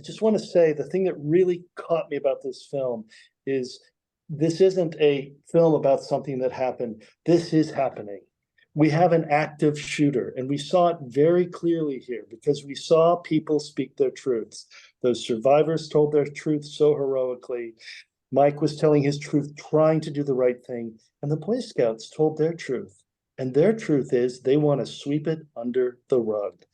just want to say the thing that really caught me about this film is this isn't a film about something that happened. This is happening. We have an active shooter, and we saw it very clearly here because we saw people speak their truths. Those survivors told their truth so heroically. Mike was telling his truth, trying to do the right thing, and the Boy Scouts told their truth. And their truth is they want to sweep it under the rug.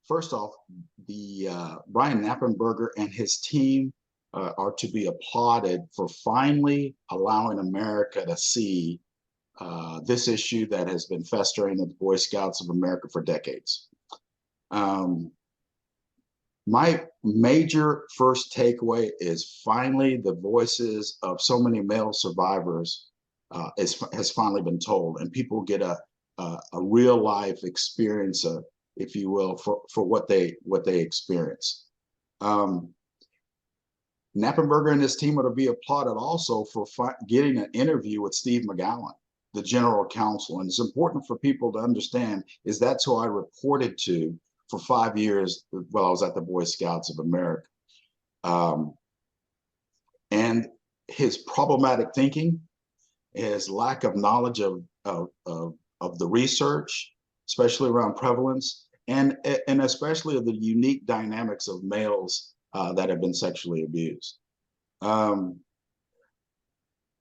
First off, the Brian Knappenberger and his team are to be applauded for finally allowing America to see this issue that has been festering at the Boy Scouts of America for decades. My major first takeaway is finally the voices of so many male survivors has finally been told, and people get a real life experience, if you will, for what they experience. Knappenberger and his team are to be applauded also for getting an interview with Steve McGowan, the general counsel. And it's important for people to understand is that's who I reported to for 5 years while I was at the Boy Scouts of America. And his problematic thinking, his lack of knowledge of the research, especially around prevalence, and especially of the unique dynamics of males that have been sexually abused. And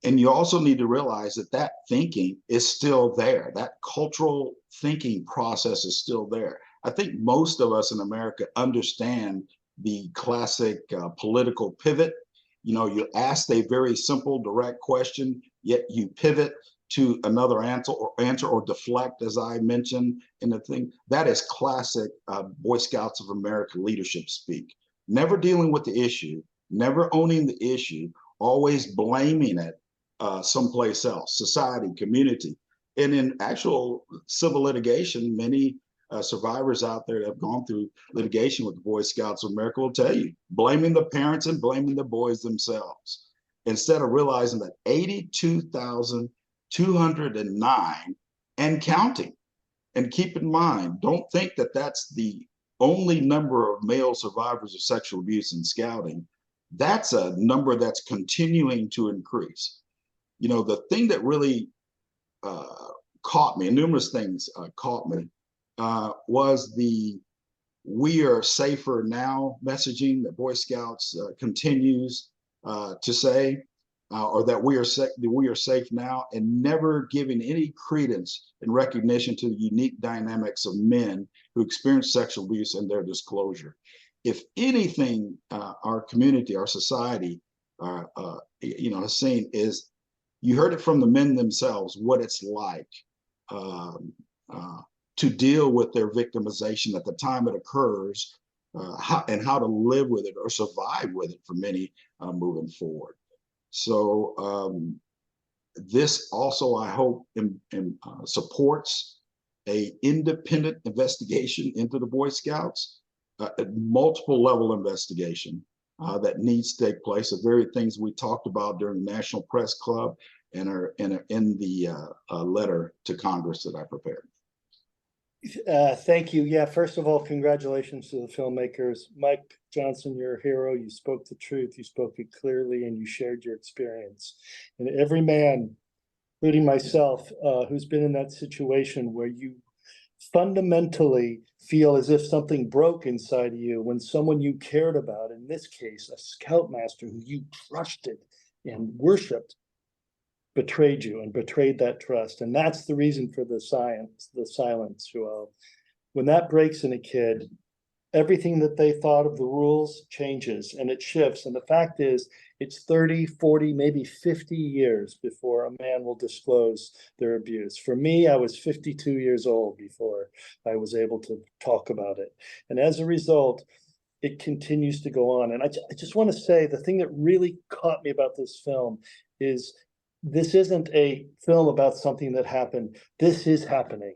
you also need to realize that that thinking is still there. That cultural thinking process is still there. I think most of us in America understand the classic political pivot. You know, you ask a very simple, direct question, yet you pivot to another answer or deflect, as I mentioned in the thing. That is classic Boy Scouts of America leadership speak. Never dealing with the issue, never owning the issue, always blaming it someplace else, society, community. And in actual civil litigation, many survivors out there that have gone through litigation with the Boy Scouts of America will tell you, blaming the parents and blaming the boys themselves, instead of realizing that 82,209 and counting. And keep in mind, don't think that that's the only number of male survivors of sexual abuse in scouting. That's a number that's continuing to increase. You know, the thing that really caught me, and numerous things caught me, was the "We are safer now" messaging that Boy Scouts continues to say, or that we are safe now, and never giving any credence and recognition to the unique dynamics of men who experience sexual abuse and their disclosure. If anything, our community, our society, has seen is, you heard it from the men themselves, what it's like to deal with their victimization at the time it occurs, and how to live with it or survive with it for many moving forward. So this also, I hope, supports a independent investigation into the Boy Scouts, a multiple level investigation that needs to take place. The very things we talked about during the National Press Club and are in the letter to Congress that I prepared. Thank you. Yeah, first of all, congratulations to the filmmakers. Mike Johnson, you're a hero. You spoke the truth, you spoke it clearly, and you shared your experience. And every man, including myself, who's been in that situation where you fundamentally feel as if something broke inside of you when someone you cared about, in this case, a scoutmaster who you trusted and worshiped, betrayed you and betrayed that trust. And that's the reason for the silence, Joel. When that breaks in a kid, everything that they thought of the rules changes and it shifts. And the fact is, it's 30, 40, maybe 50 years before a man will disclose their abuse. For me, I was 52 years old before I was able to talk about it. And as a result, it continues to go on. And I just want to say the thing that really caught me about this film is this isn't a film about something that happened. This is happening.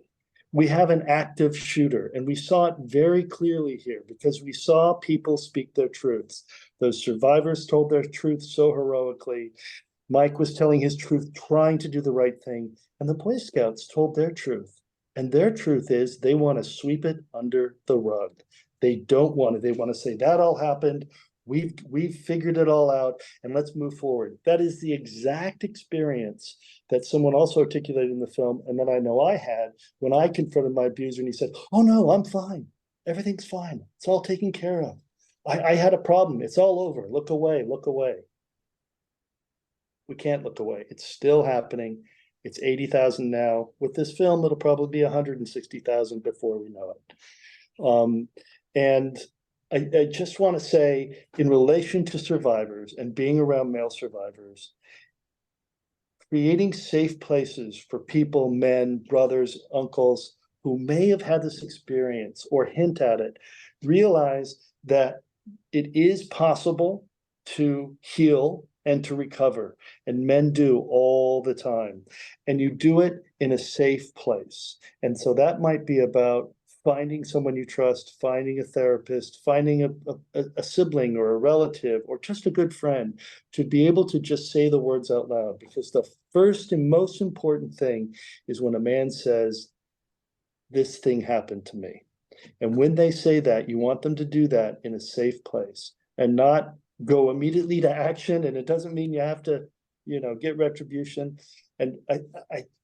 We have an active shooter, and we saw it very clearly here because we saw people speak their truths. Those survivors told their truth so heroically. Mike was telling his truth, trying to do the right thing, and the Boy Scouts told their truth. And their truth is they want to sweep it under the rug. They don't want to. They want to say that all happened. We've figured it all out, and let's move forward. That is the exact experience that someone also articulated in the film, and that I know I had when I confronted my abuser, and he said, "Oh no, I'm fine. Everything's fine. It's all taken care of. I had a problem. It's all over. Look away. Look away." We can't look away. It's still happening. It's 80,000 now. With this film, it'll probably be 160,000 before we know it. And I just want to say, in relation to survivors and being around male survivors, creating safe places for people, men, brothers, uncles, who may have had this experience or hint at it, realize that it is possible to heal and to recover. And men do all the time. And you do it in a safe place. And so that might be about finding someone you trust, finding a therapist, finding a sibling or a relative, or just a good friend, to be able to just say the words out loud. Because the first and most important thing is when a man says, "This thing happened to me." And when they say that, you want them to do that in a safe place and not go immediately to action. And it doesn't mean you have to, get retribution. And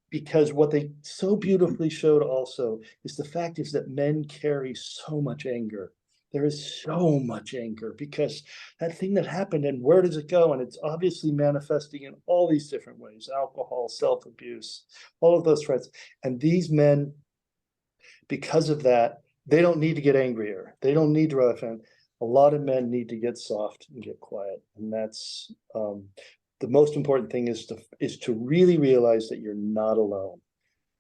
because what they so beautifully showed also is the fact is that men carry so much anger. There is so much anger because that thing that happened, and where does it go? And it's obviously manifesting in all these different ways: alcohol, self-abuse, all of those threats. And these men, because of that, they don't need to get angrier. They don't need to offend. A lot of men need to get soft and get quiet. And that's the most important thing is to really realize that you're not alone.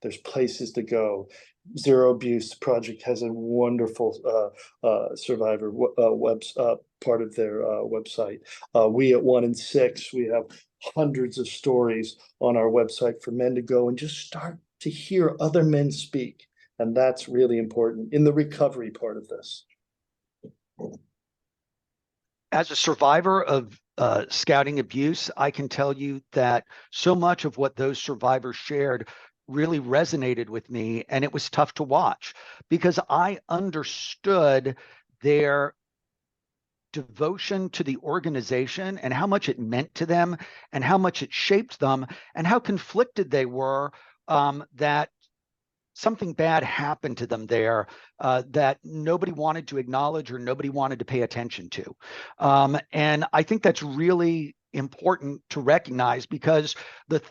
There's places to go. Zero Abuse Project has a wonderful survivor part of their website. We at 1 in 6, we have hundreds of stories on our website for men to go and just start to hear other men speak. And that's really important in the recovery part of this. As a survivor of scouting abuse, I can tell you that so much of what those survivors shared really resonated with me, and it was tough to watch because I understood their devotion to the organization and how much it meant to them and how much it shaped them and how conflicted they were that something bad happened to them there that nobody wanted to acknowledge or nobody wanted to pay attention to. And I think that's really important to recognize because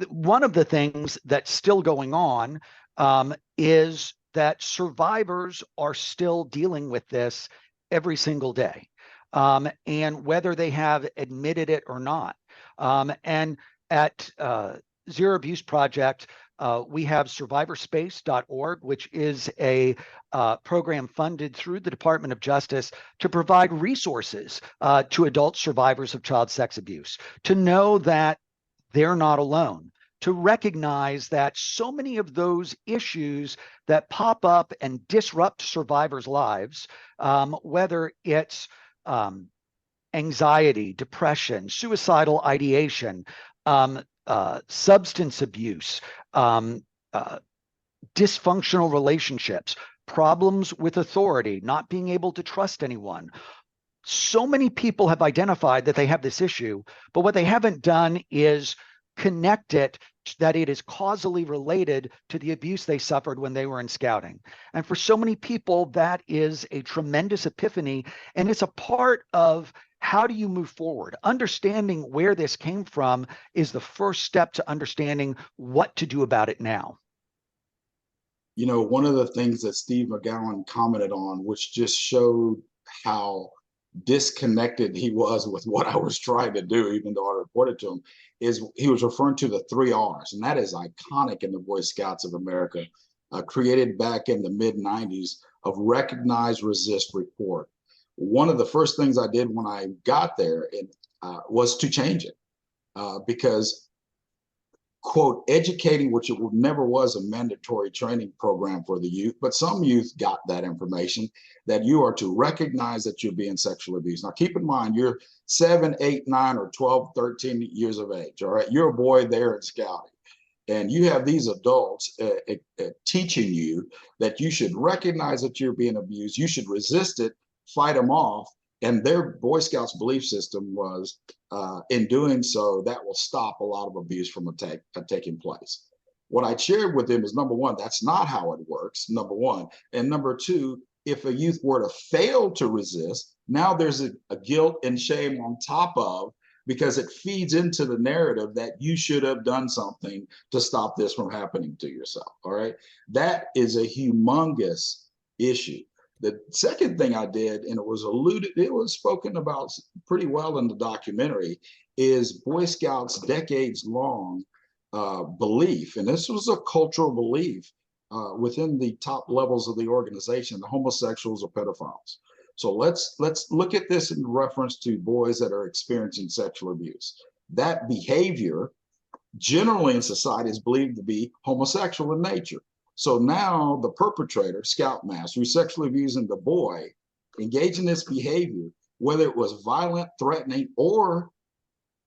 one of the things that's still going on is that survivors are still dealing with this every single day. And whether they have admitted it or not. And at Zero Abuse Project, we have survivorspace.org, which is a program funded through the Department of Justice to provide resources to adult survivors of child sex abuse, to know that they're not alone, to recognize that so many of those issues that pop up and disrupt survivors' lives, whether it's anxiety, depression, suicidal ideation, substance abuse, dysfunctional relationships, problems with authority, not being able to trust anyone. So many people have identified that they have this issue, but what they haven't done is connect it that it is causally related to the abuse they suffered when they were in scouting. And for so many people, that is a tremendous epiphany, and it's a part of how do you move forward? Understanding where this came from is the first step to understanding what to do about it now. One of the things that Steve McGowan commented on, which just showed how disconnected he was with what I was trying to do, even though I reported to him, is he was referring to the 3 R's, and that is iconic in the Boy Scouts of America, created back in the mid-90s, of recognize, resist, report. one of the first things I did when I got there was to change it because, quote, educating, which it never was a mandatory training program for the youth, but some youth got that information, that you are to recognize that you're being sexually abused. Now, keep in mind, you're 7, 8, 9, or 12, 13 years of age, all right? You're a boy there at scouting. And you have these adults teaching you that you should recognize that you're being abused. You should resist it, fight them off. And their Boy Scouts belief system was, in doing so, that will stop a lot of abuse from taking place. What I shared with them is, number one, that's not how it works, number one. And number two, if a youth were to fail to resist, now there's a guilt and shame on top of, because it feeds into the narrative that you should have done something to stop this from happening to yourself. All right. That is a humongous issue. The second thing I did, and it was spoken about pretty well in the documentary, is Boy Scouts' decades long belief, and this was a cultural belief within the top levels of the organization, the homosexuals are pedophiles. So let's look at this in reference to boys that are experiencing sexual abuse. That behavior generally in society is believed to be homosexual in nature. So now the perpetrator, scoutmaster, who's sexually abusing the boy, engaged in this behavior, whether it was violent, threatening, or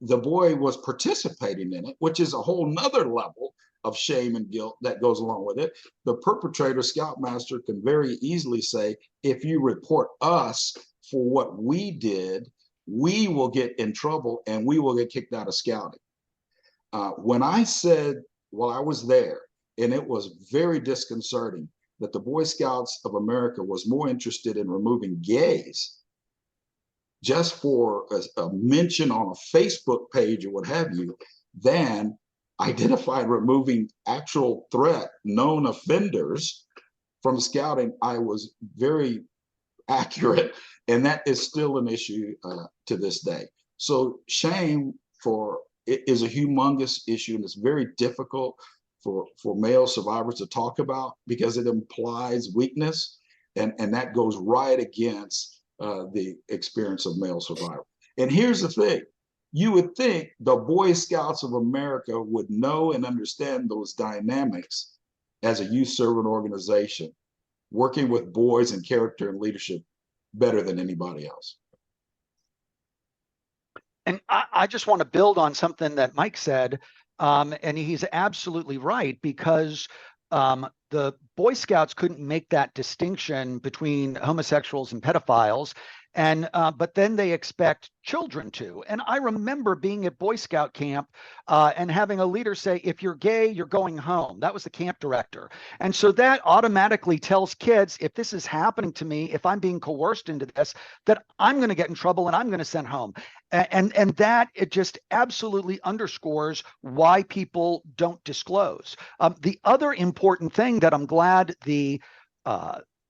the boy was participating in it, which is a whole nother level of shame and guilt that goes along with it. The perpetrator, scoutmaster, can very easily say, if you report us for what we did, we will get in trouble and we will get kicked out of scouting. When I said, while I was there, and it was very disconcerting that the Boy Scouts of America was more interested in removing gays just for a mention on a Facebook page or what have you, than identified removing actual threat, known offenders from scouting, I was very accurate. And that is still an issue to this day. So shame is a humongous issue, and it's very difficult for male survivors to talk about because it implies weakness, and that goes right against the experience of male survivor. And here's the thing. You would think the Boy Scouts of America would know and understand those dynamics as a youth servant organization, working with boys in character and leadership better than anybody else. And I just want to build on something that Mike said, and he's absolutely right, because the Boy Scouts couldn't make that distinction between homosexuals and pedophiles. And but then they expect children to. And I remember being at Boy Scout camp and having a leader say, if you're gay, you're going home. That was the camp director. And so that automatically tells kids, if this is happening to me, if I'm being coerced into this, that I'm going to get in trouble and I'm going to send home. And that, it just absolutely underscores why people don't disclose. The other important thing that I'm glad the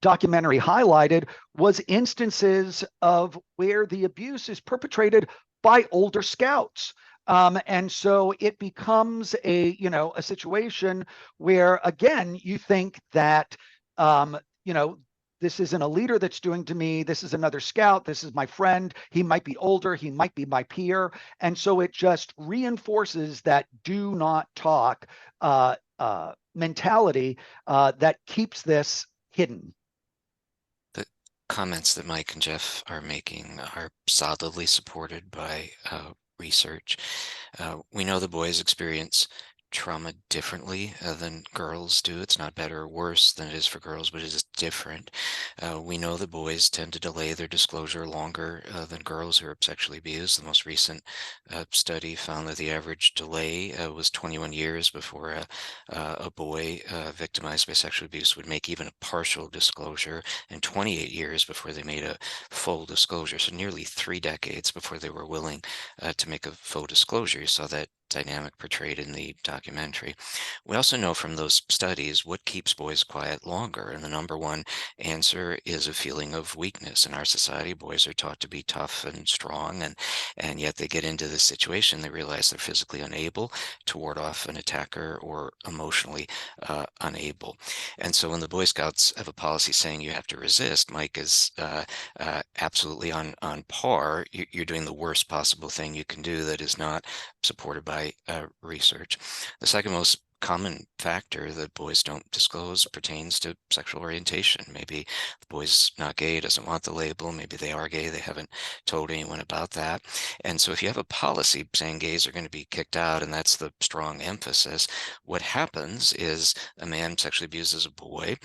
documentary highlighted was instances of where the abuse is perpetrated by older scouts. And so it becomes a situation where, again, you think that, this isn't a leader that's doing to me. This is another scout. This is my friend. He might be older. He might be my peer. And so it just reinforces that do not talk mentality that keeps this hidden. The comments that Mike and Jeff are making are solidly supported by research. We know the boys experience trauma differently than girls do. It's not better or worse than it is for girls, but it is different. We know that boys tend to delay their disclosure longer than girls who are sexually abused. The most recent study found that the average delay was 21 years before a boy victimized by sexual abuse would make even a partial disclosure, and 28 years before they made a full disclosure. So nearly 3 decades before they were willing to make a full disclosure. You saw that dynamic portrayed in the documentary. We also know from those studies what keeps boys quiet longer, and the number one answer is a feeling of weakness. In our society, boys are taught to be tough and strong, and yet they get into this situation, they realize they're physically unable to ward off an attacker or emotionally unable. And so when the Boy Scouts have a policy saying you have to resist, Mike is absolutely on par. You're doing the worst possible thing you can do that is not supported by research. The second most common factor that boys don't disclose pertains to sexual orientation. Maybe the boy's not gay, doesn't want the label. Maybe they are gay, they haven't told anyone about that. And so if you have a policy saying gays are going to be kicked out, and that's the strong emphasis, what happens is a man sexually abuses a boy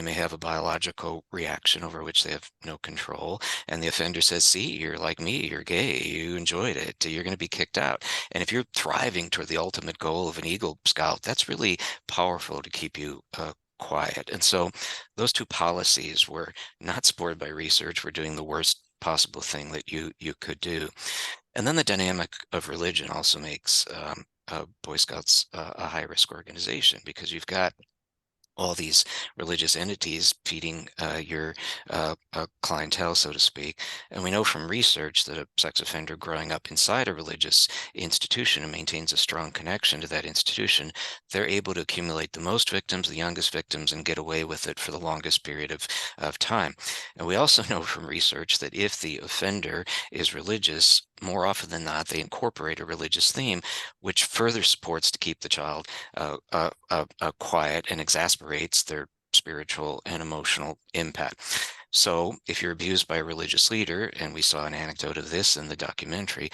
may have a biological reaction over which they have no control, and the offender says, see, you're like me, you're gay, you enjoyed it, you're going to be kicked out. And if you're thriving toward the ultimate goal of an Eagle Scout, that's really powerful to keep you quiet. And so those two policies were not supported by research. We're doing the worst possible thing that you could do. And then the dynamic of religion also makes Boy Scouts a high-risk organization, because you've got all these religious entities feeding your clientele, so to speak. And we know from research that a sex offender growing up inside a religious institution and maintains a strong connection to that institution, they're able to accumulate the most victims, the youngest victims, and get away with it for the longest period of time. And we also know from research that if the offender is religious, more often than not, they incorporate a religious theme, which further supports to keep the child quiet and exasperates their spiritual and emotional impact. So if you're abused by a religious leader, and we saw an anecdote of this in the documentary,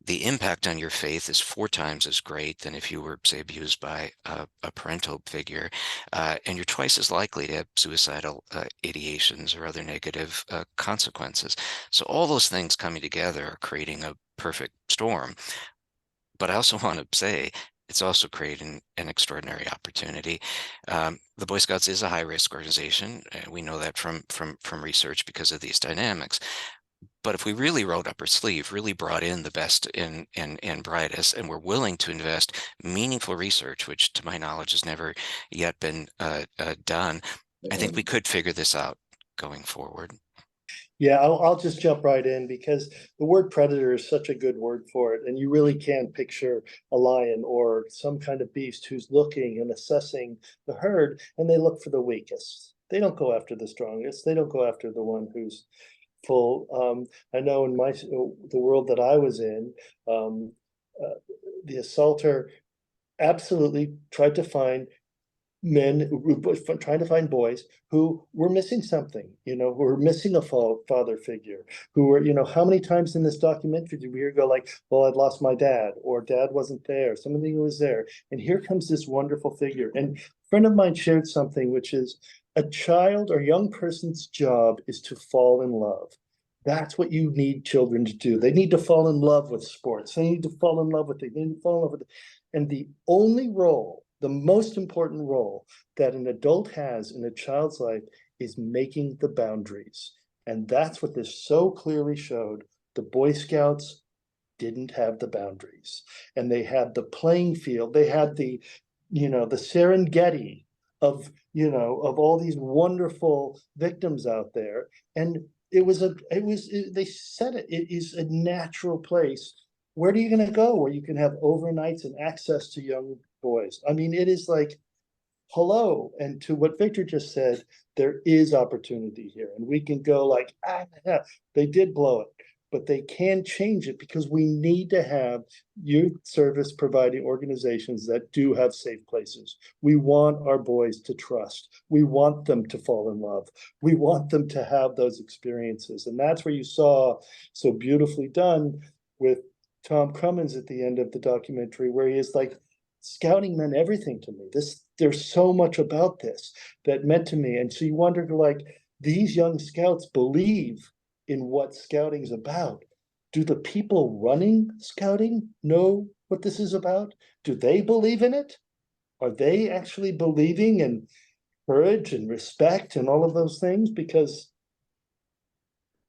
the impact on your faith is 4 times as great than if you were, say, abused by a parental figure, and you're twice as likely to have suicidal ideations or other negative consequences. So all those things coming together are creating a perfect storm. But I also want to say it's also creating an extraordinary opportunity. The Boy Scouts is a high-risk organization. We know that from research because of these dynamics. But if we really rolled up our sleeve, really brought in the best and brightest, and we're willing to invest meaningful research, which to my knowledge has never yet been done, I think we could figure this out going forward. Yeah, I'll just jump right in, because the word predator is such a good word for it. And you really can picture a lion or some kind of beast who's looking and assessing the herd, and they look for the weakest. They don't go after the strongest. They don't go after the one who's full. I know in the world that I was in, the assaulter absolutely tried to find men, trying to find boys who were missing something, who were missing a father figure, who were, how many times in this documentary did we hear go like, well, I'd lost my dad, or dad wasn't there, somebody was there, and here comes this wonderful figure. And a friend of mine shared something, which is a child or young person's job is to fall in love. That's what you need children to do. They need to fall in love with sports. They need to fall in love with it. They need to fall in love with it. And the only role, the most important role that an adult has in a child's life is making the boundaries. And that's what this so clearly showed. The Boy Scouts didn't have the boundaries, and they had the playing field. They had the Serengeti of all these wonderful victims out there. And they said it is a natural place. Where are you going to go where you can have overnights and access to young boys? I mean, it is like, hello. And to what Victor just said, there is opportunity here, and we can go like, they did blow it, but they can change it, because we need to have youth service providing organizations that do have safe places. We want our boys to trust. We want them to fall in love. We want them to have those experiences. And that's where you saw so beautifully done with Tom Crummins at the end of the documentary, where he is like, scouting meant everything to me. There's so much about this that meant to me. And so you wonder, like, these young scouts believe in what scouting's about. Do the people running scouting know what this is about? Do they believe in it? Are they actually believing in courage and respect and all of those things? Because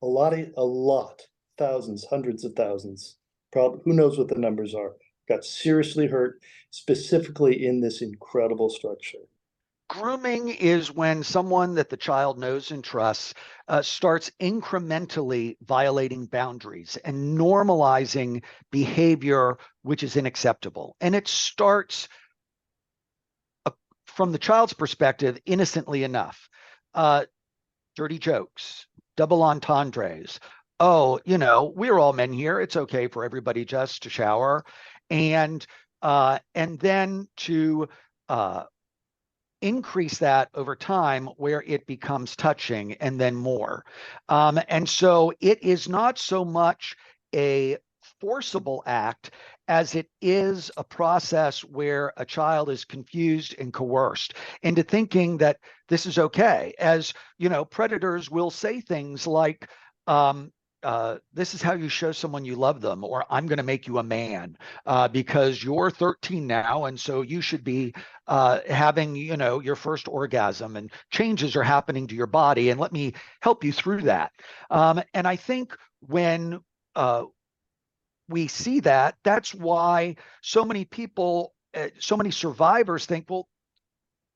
a lot, thousands, hundreds of thousands, probably, who knows what the numbers are, got seriously hurt, specifically in this incredible structure? Grooming is when someone that the child knows and trusts starts incrementally violating boundaries and normalizing behavior which is unacceptable. And it starts from the child's perspective, innocently enough. Dirty jokes, double entendres. Oh, we're all men here. It's okay for everybody just to shower. And then to increase that over time where it becomes touching and then more. And so it is not so much a forcible act as it is a process where a child is confused and coerced into thinking that this is okay. As predators will say things like, this is how you show someone you love them, or I'm going to make you a man because you're 13 now, and so you should be having your first orgasm, and changes are happening to your body, and let me help you through that. And I think when we see that, that's why so many people, so many survivors think, well,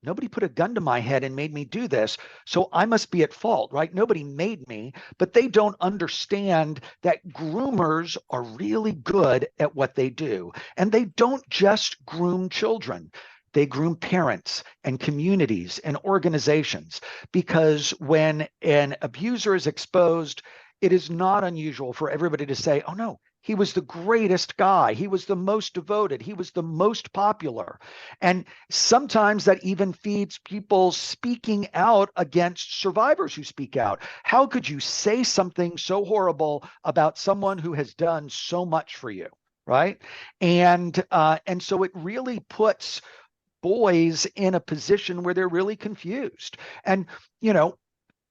nobody put a gun to my head and made me do this, so I must be at fault, right? Nobody made me, but they don't understand that groomers are really good at what they do. And they don't just groom children. They groom parents and communities and organizations, because when an abuser is exposed, it is not unusual for everybody to say, oh no, he was the greatest guy. He was the most devoted. He was the most popular. And sometimes that even feeds people speaking out against survivors who speak out. How could you say something so horrible about someone who has done so much for you, right? And so it really puts boys in a position where they're really confused. And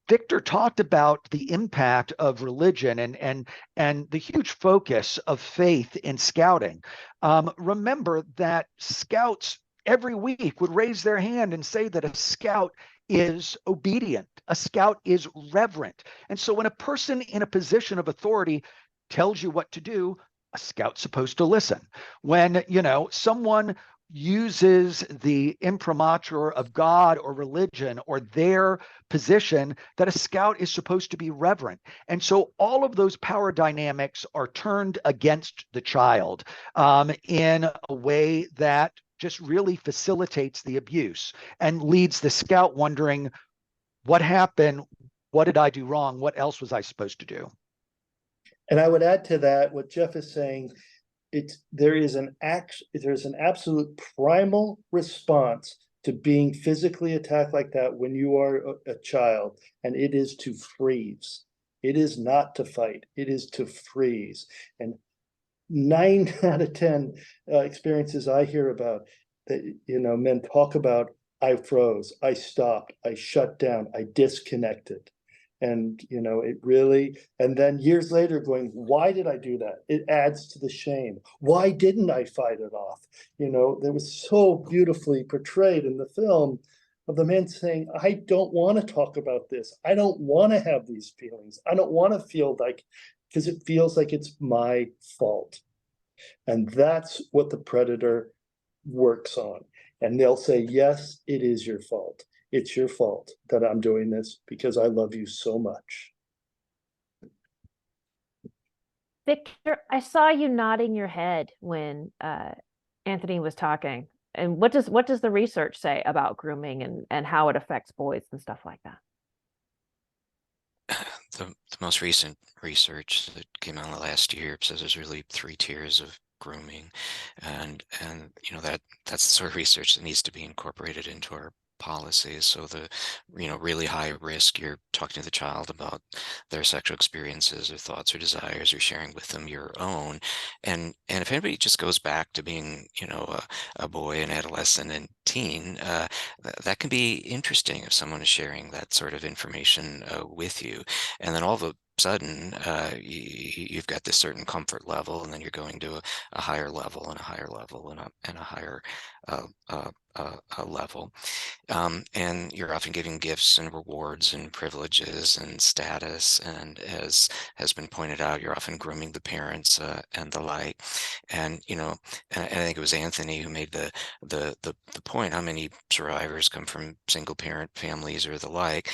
Victor talked about the impact of religion and the huge focus of faith in scouting. Remember that scouts every week would raise their hand and say that a scout is obedient, a scout is reverent. And so when a person in a position of authority tells you what to do, a scout's supposed to listen. When, someone uses the imprimatur of God or religion or their position, that a scout is supposed to be reverent. And so all of those power dynamics are turned against the child in a way that just really facilitates the abuse and leads the scout wondering, what happened? What did I do wrong? What else was I supposed to do? And I would add to that what Jeff is saying. There's an absolute primal response to being physically attacked like that when you are a child, and it is to freeze. It is not to fight. It is to freeze. And 9 out of 10 experiences I hear about that, men talk about, I froze, I stopped, I shut down, I disconnected. And it really, and then years later going, why did I do that? It adds to the shame. Why didn't I fight it off? That was so beautifully portrayed in the film, of the man saying, I don't want to talk about this. I don't want to have these feelings. I don't want to feel like, because it feels like it's my fault. And that's what the predator works on. And they'll say, yes, it is your fault. It's your fault that I'm doing this because I love you so much. Victor, I saw you nodding your head when Anthony was talking. And what does the research say about grooming and how it affects boys and stuff like that? The most recent research that came out last year says there's really 3 tiers of grooming, and that's the sort of research that needs to be incorporated into our policies. So the really high risk, you're talking to the child about their sexual experiences or thoughts or desires, or sharing with them your own, and if anybody just goes back to being a boy, an adolescent, and teen, that can be interesting if someone is sharing that sort of information with you. And then all the sudden, you've got this certain comfort level, and then you're going to a higher level and a higher level and a higher level. And you're often giving gifts and rewards and privileges and status. And as has been pointed out, you're often grooming the parents and the like. And, you know, and I think it was Anthony who made the point, how many survivors come from single parent families or the like.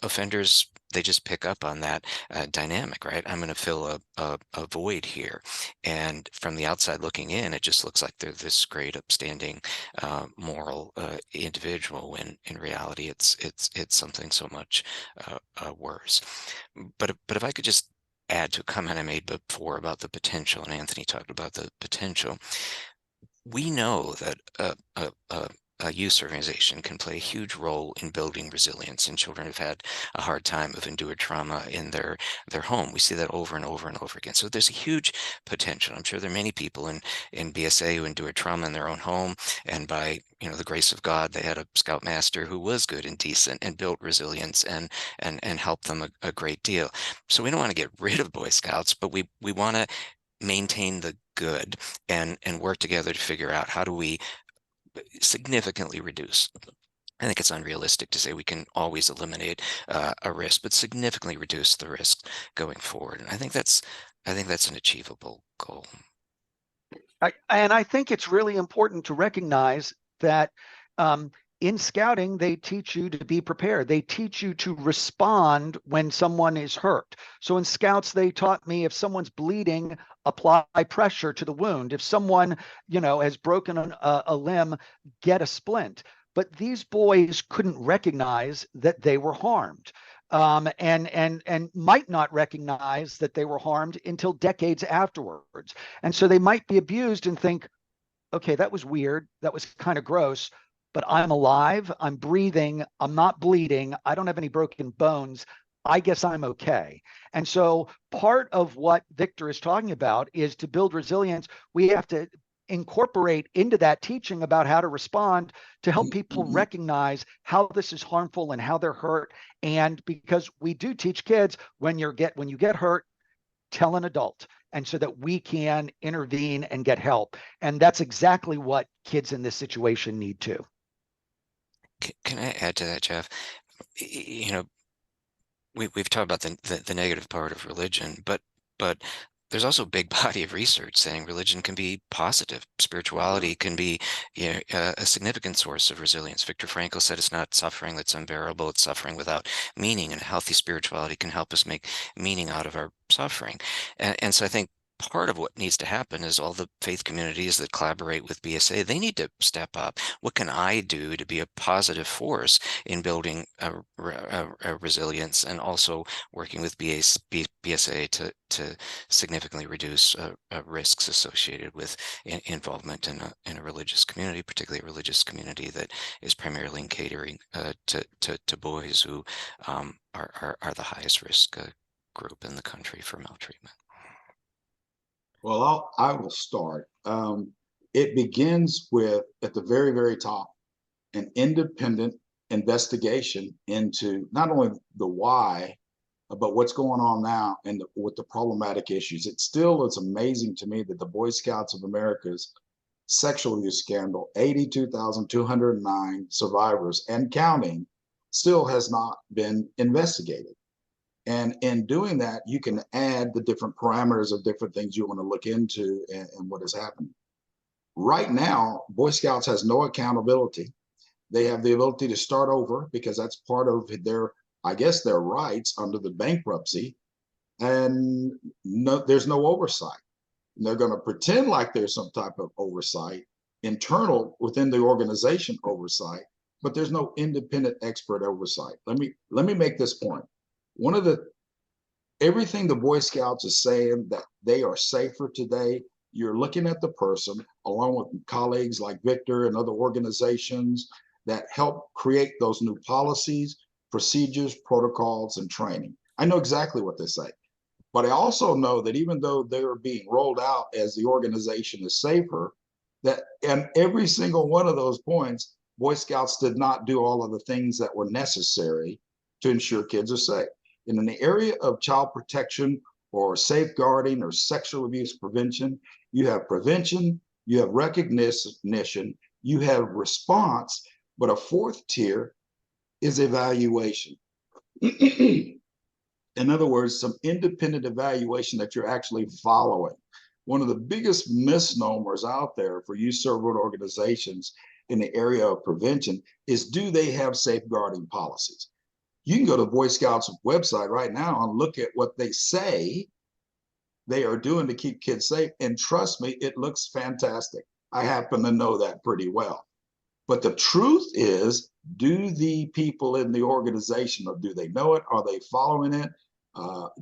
Offenders, they just pick up on that dynamic, right? I'm going to fill a void here. And from the outside looking in, it just looks like they're this great, upstanding, moral individual, when in reality it's something so much worse. But if I could just add to a comment I made before about the potential, and Anthony talked about the potential, we know that a youth organization can play a huge role in building resilience in children who've had a hard time, of endured trauma in their home. We see that over and over and over again. So there's a huge potential. I'm sure there are many people in BSA who endured trauma in their own home, and by the grace of God, they had a scoutmaster who was good and decent and built resilience and helped them a great deal. So we don't want to get rid of Boy Scouts, but we want to maintain the good and work together to figure out how do we significantly reduce. I think it's unrealistic to say we can always eliminate a risk, but significantly reduce the risk going forward. And I think that's an achievable goal. I think it's really important to recognize that in scouting, they teach you to be prepared. They teach you to respond when someone is hurt. So in scouts, they taught me, if someone's bleeding, apply pressure to the wound. If someone, has broken a limb, get a splint. But these boys couldn't recognize that they were harmed. And might not recognize that they were harmed until decades afterwards. And so they might be abused and think, okay, that was weird. That was kind of gross, but I'm alive. I'm breathing. I'm not bleeding. I don't have any broken bones. I guess I'm okay. And so part of what Victor is talking about is, to build resilience, we have to incorporate into that teaching about how to respond, to help people recognize how this is harmful and how they're hurt. And because we do teach kids, when you get hurt, tell an adult, and so that we can intervene and get help. And that's exactly what kids in this situation need too. Can I add to that, Jeff? We've talked about the negative part of religion, but there's also a big body of research saying religion can be positive. Spirituality can be a significant source of resilience. Viktor Frankl said it's not suffering that's unbearable, it's suffering without meaning. And a healthy spirituality can help us make meaning out of our suffering. And so I think part of what needs to happen is all the faith communities that collaborate with BSA, they need to step up. What can I do to be a positive force in building a resilience, and also working with BSA to significantly reduce risks associated with involvement in a religious community, particularly a religious community that is primarily in catering to boys who are the highest risk group in the country for maltreatment. Well, I will start. It begins with, at the very, very top, an independent investigation into not only the why, but what's going on now and with the problematic issues. It still is amazing to me that the Boy Scouts of America's sexual abuse scandal, 82,209 survivors and counting, still has not been investigated. And in doing that, you can add the different parameters of different things you want to look into and what has happened. Right now, Boy Scouts has no accountability. They have the ability to start over because that's part of their, I guess, their rights under the bankruptcy. And there's no oversight. And they're going to pretend like there's some type of oversight, internal within the organization oversight, but there's no independent expert oversight. Let me make this point. Everything the Boy Scouts is saying that they are safer today, you're looking at the person, along with colleagues like Victor and other organizations that help create those new policies, procedures, protocols, and training. I know exactly what they say. But I also know that even though they're being rolled out as the organization is safer, that in every single one of those points, Boy Scouts did not do all of the things that were necessary to ensure kids are safe. And in the area of child protection or safeguarding or sexual abuse prevention, you have prevention, you have recognition, you have response, but a fourth tier is evaluation. In other words, some independent evaluation that you're actually following. One of the biggest misnomers out there for youth service organizations in the area of prevention is, do they have safeguarding policies? You can go to Boy Scouts website right now and look at what they say they are doing to keep kids safe. And trust me, it looks fantastic. I happen to know that pretty well. But the truth is, do the people in the organization, or do they know it? Are they following it?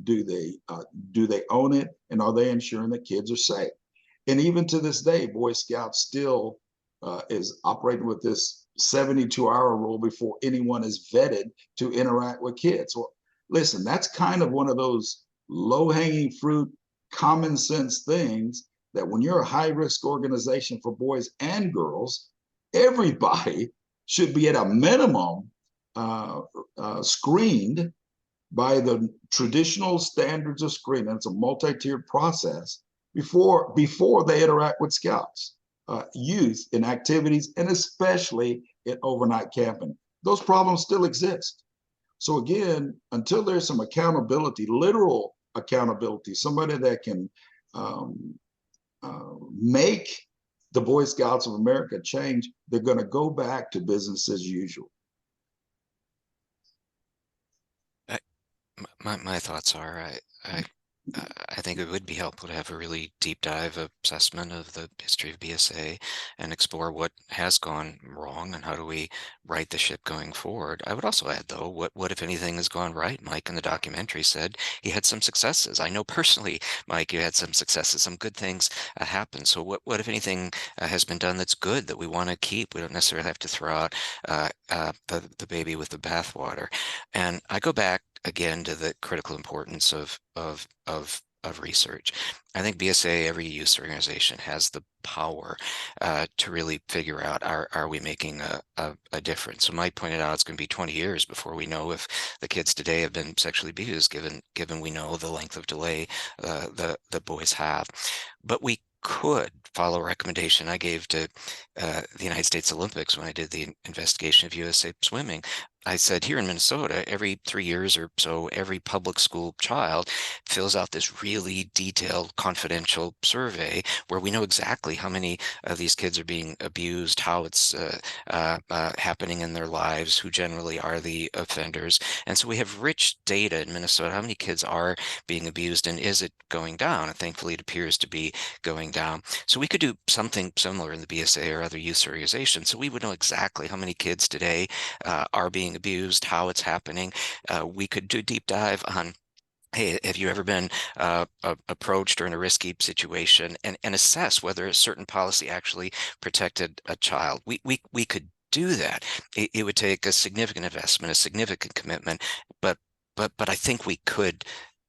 Do they own it? And are they ensuring that kids are safe? And even to this day, Boy Scouts still is operating with this 72-hour rule before anyone is vetted to interact with kids. Well, listen, that's kind of one of those low-hanging fruit, common sense things that when you're a high-risk organization for boys and girls, everybody should be at a minimum screened by the traditional standards of screening. It's a multi-tiered process before they interact with scouts, youth in activities, and especially in overnight camping. Those problems still exist. So again, until there's some accountability, literal accountability, somebody that can make the Boy Scouts of America change, they're going to go back to business as usual. My thoughts are, I think it would be helpful to have a really deep dive assessment of the history of BSA and explore what has gone wrong and how do we right the ship going forward. I would also add, though, what if anything has gone right? Mike in the documentary said he had some successes. I know personally, Mike, you had some successes, some good things happened. So what if anything has been done that's good that we want to keep? We don't necessarily have to throw out the baby with the bathwater. And I go back again to the critical importance of research. I think BSA, every youth organization, has the power to really figure out, are we making a difference? So Mike pointed out it's going to be 20 years before we know if the kids today have been sexually abused, given we know the length of delay the boys have. But we could follow a recommendation I gave to the United States Olympics when I did the investigation of USA swimming. I said, here in Minnesota, every 3 years or so, every public school child fills out this really detailed, confidential survey where we know exactly how many of these kids are being abused, how it's happening in their lives, who generally are the offenders. And so we have rich data in Minnesota, how many kids are being abused and is it going down? And thankfully, it appears to be going down. So we could do something similar in the BSA or other youth organizations. So we would know exactly how many kids today are being abused, how it's happening. We could do a deep dive on, hey, have you ever been approached or in a risky situation, and assess whether a certain policy actually protected a child. We could do that. It would take a significant investment, a significant commitment, but I think we could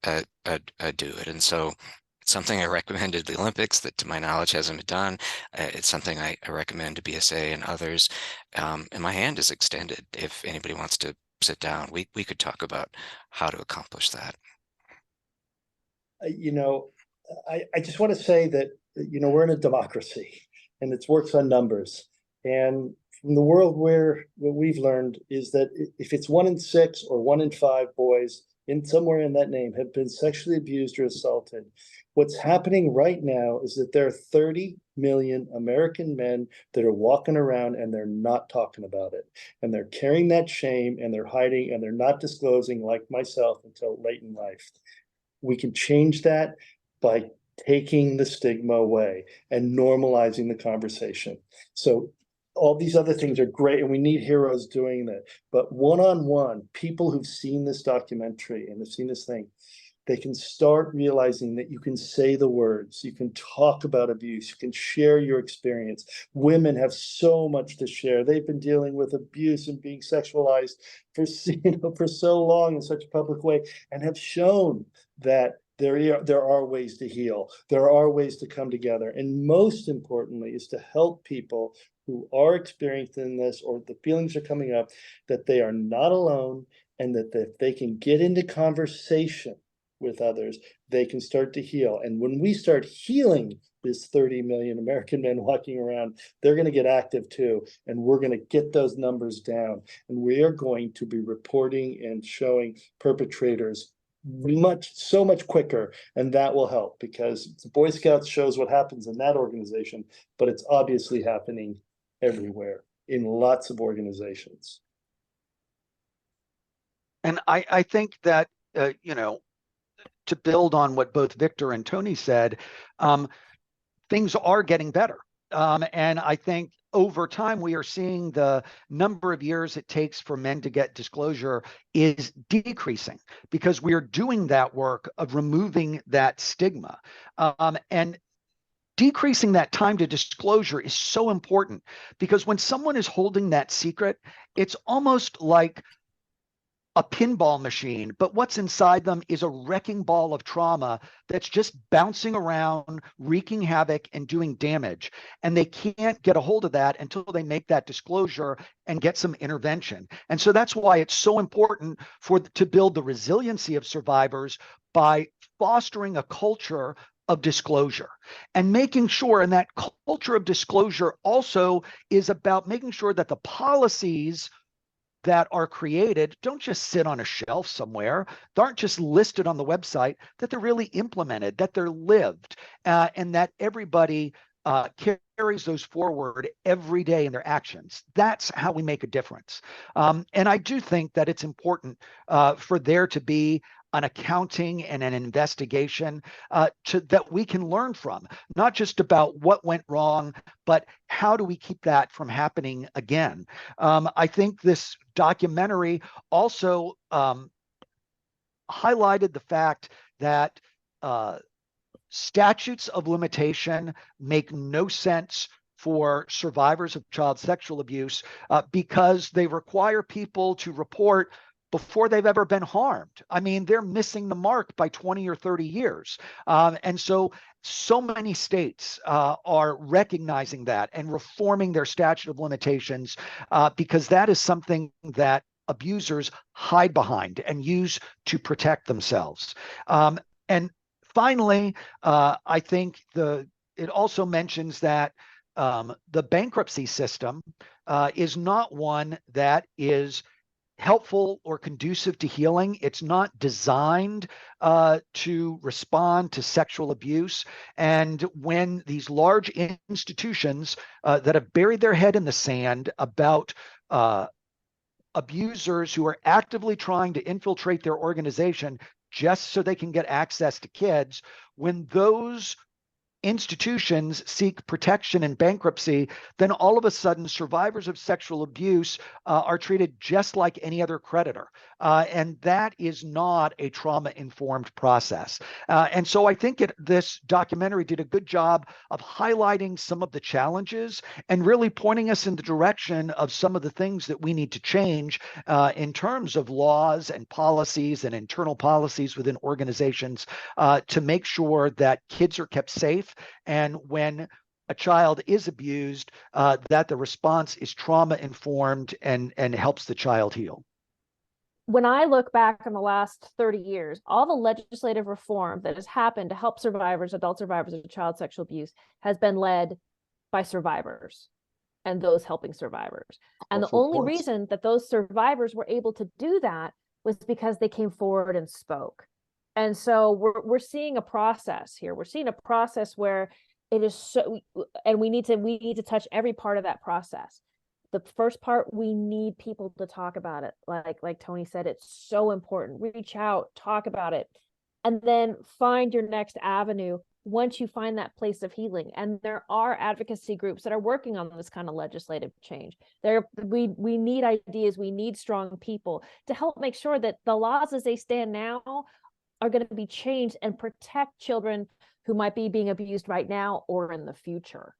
do it. And so it's something I recommended the Olympics that, to my knowledge, hasn't been done. It's something I recommend to BSA and others. And my hand is extended if anybody wants to sit down. We could talk about how to accomplish that. I just want to say that, we're in a democracy and it works on numbers. And from the world where what we've learned is that if it's 1 in 6 or 1 in 5 boys in somewhere in that name have been sexually abused or assaulted, what's happening right now is that there are 30 million American men that are walking around and they're not talking about it. And they're carrying that shame and they're hiding and they're not disclosing, like myself, until late in life. We can change that by taking the stigma away and normalizing the conversation. So all these other things are great, and we need heroes doing that. But one-on-one, people who've seen this documentary and have seen this thing, they can start realizing that you can say the words, you can talk about abuse, you can share your experience. Women have so much to share. They've been dealing with abuse and being sexualized for so long in such a public way, and have shown that there are ways to heal. There are ways to come together. And most importantly is to help people who are experiencing this or the feelings are coming up, that they are not alone and that if they can get into conversation with others, they can start to heal. And when we start healing this 30 million American men walking around, they're going to get active too. And we're going to get those numbers down. And we are going to be reporting and showing perpetrators so much quicker. And that will help, because the Boy Scouts shows what happens in that organization, but it's obviously happening everywhere in lots of organizations. And I think that, you know, to build on what both Victor and Tony said, things are getting better. And I think over time, we are seeing the number of years it takes for men to get disclosure is decreasing, because we are doing that work of removing that stigma. And decreasing that time to disclosure is so important, because when someone is holding that secret, it's almost like a pinball machine, but what's inside them is a wrecking ball of trauma that's just bouncing around, wreaking havoc and doing damage. And they can't get a hold of that until they make that disclosure and get some intervention. And so that's why it's so important to build the resiliency of survivors by fostering a culture of disclosure and making sure, and that culture of disclosure also is about making sure that the policies that are created don't just sit on a shelf somewhere, they aren't just listed on the website, that they're really implemented, that they're lived, and that everybody carries those forward every day in their actions. That's how we make a difference. And I do think that it's important for there to be an accounting and an investigation that we can learn from, not just about what went wrong, but how do we keep that from happening again? I think this documentary also highlighted the fact that statutes of limitation make no sense for survivors of child sexual abuse because they require people to report before they've ever been harmed. I mean, they're missing the mark by 20 or 30 years. And so many states are recognizing that and reforming their statute of limitations because that is something that abusers hide behind and use to protect themselves. And finally, I think it also mentions that the bankruptcy system is not one that is helpful or conducive to healing. It's not designed to respond to sexual abuse. And when these large institutions that have buried their head in the sand about abusers who are actively trying to infiltrate their organization just so they can get access to kids, when those institutions seek protection in bankruptcy, then all of a sudden survivors of sexual abuse are treated just like any other creditor. And that is not a trauma-informed process. And so I think this documentary did a good job of highlighting some of the challenges and really pointing us in the direction of some of the things that we need to change in terms of laws and policies and internal policies within organizations to make sure that kids are kept safe, and when a child is abused, that the response is trauma-informed and helps the child heal. When I look back on the last 30 years, all the legislative reform that has happened to help survivors, adult survivors of child sexual abuse, has been led by survivors and those helping survivors. And the only reason that those survivors were able to do that was because they came forward and spoke. And so we're seeing a process here. We're seeing a process where it is so, and we need to touch every part of that process. The first part, we need people to talk about it. Like Tony said, it's so important. Reach out, talk about it, and then find your next avenue once you find that place of healing. And there are advocacy groups that are working on this kind of legislative change. We need ideas. We need strong people to help make sure that the laws as they stand now are going to be changed and protect children who might be being abused right now or in the future.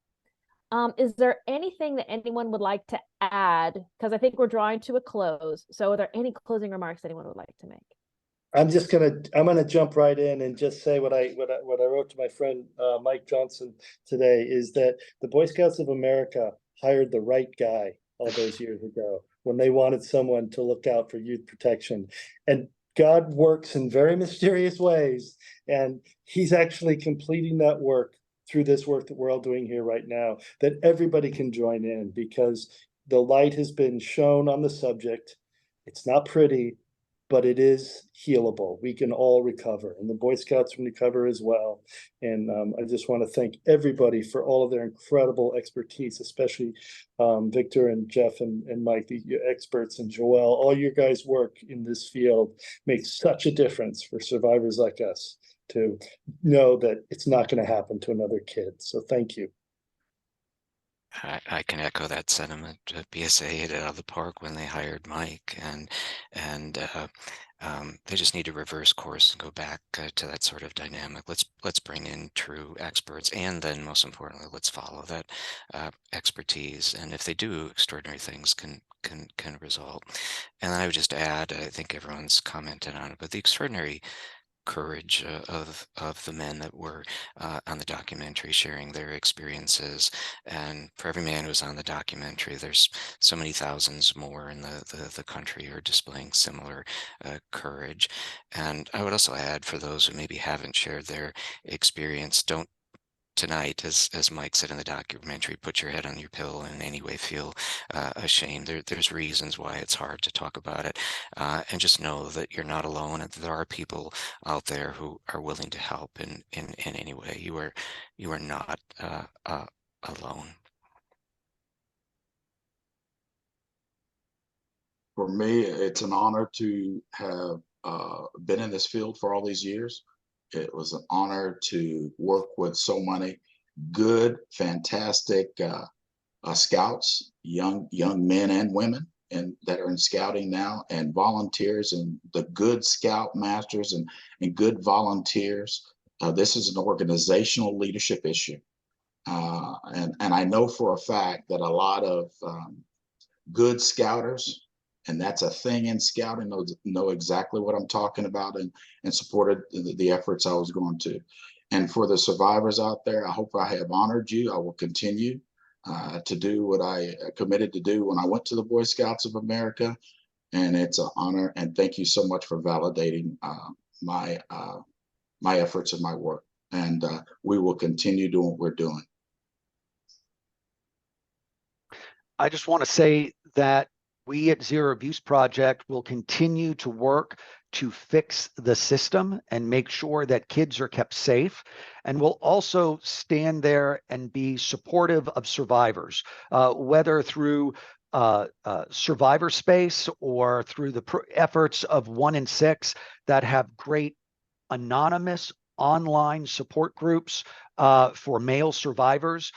Is there anything that anyone would like to add? Because I think we're drawing to a close. So are there any closing remarks anyone would like to make? I'm gonna jump right in and just say what I wrote to my friend Mike Johnson today, is that the Boy Scouts of America hired the right guy all those years ago. when they wanted someone to look out for youth protection. And God works in very mysterious ways, and he's actually completing that work through this work that we're all doing here right now, that everybody can join in, because the light has been shown on the subject. It's not pretty, but it is healable. We can all recover, and the Boy Scouts can recover as well. And I just want to thank everybody for all of their incredible expertise, especially Victor and Jeff and Mike, the experts, and Joelle. All your guys' work in this field makes such a difference for survivors like us to know that it's not going to happen to another kid. So thank you. I can echo that sentiment. BSA hit it out of the park when they hired Mike, and they just need to reverse course and go back to that sort of dynamic. Let's bring in true experts, and then most importantly, let's follow that expertise. And if they do, extraordinary things can result. And then I would just add, I think everyone's commented on it, but the extraordinary courage of the men that were on the documentary, sharing their experiences. And for every man who was on the documentary, there's so many thousands more in the country who are displaying similar courage. And I would also add, for those who maybe haven't shared their experience, don't tonight, as Mike said in the documentary, put your head on your pillow and in any way feel ashamed. There's reasons why it's hard to talk about it, and just know that you're not alone, and there are people out there who are willing to help in any way. You are not alone. For me, it's an honor to have been in this field for all these years. It was an honor to work with so many good, fantastic scouts, young men and women, and that are in scouting now, and volunteers, and the good scout masters and good volunteers. This is an organizational leadership issue, and I know for a fact that a lot of good scouters, and that's a thing in scouting, know exactly what I'm talking about, and supported the efforts I was going to. And for the survivors out there, I hope I have honored you. I will continue to do what I committed to do when I went to the Boy Scouts of America. And it's an honor, and thank you so much for validating my efforts and my work. And we will continue doing what we're doing. I just want to say that we at Zero Abuse Project will continue to work to fix the system and make sure that kids are kept safe. And we'll also stand there and be supportive of survivors, whether through survivor space or through the efforts of 1 in 6 that have great anonymous online support groups for male survivors,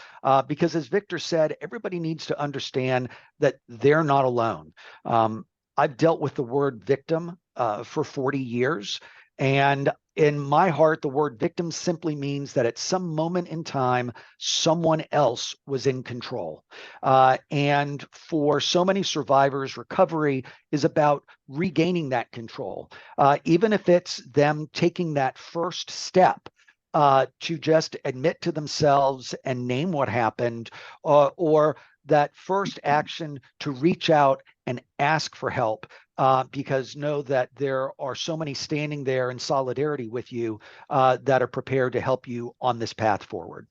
because as Victor said, everybody needs to understand that they're not alone. I've dealt with the word victim for 40 years, and in my heart, the word victim simply means that at some moment in time, someone else was in control. And for so many survivors, recovery is about regaining that control, even if it's them taking that first step to just admit to themselves and name what happened, or that first action to reach out and ask for help, because know that there are so many standing there in solidarity with you that are prepared to help you on this path forward.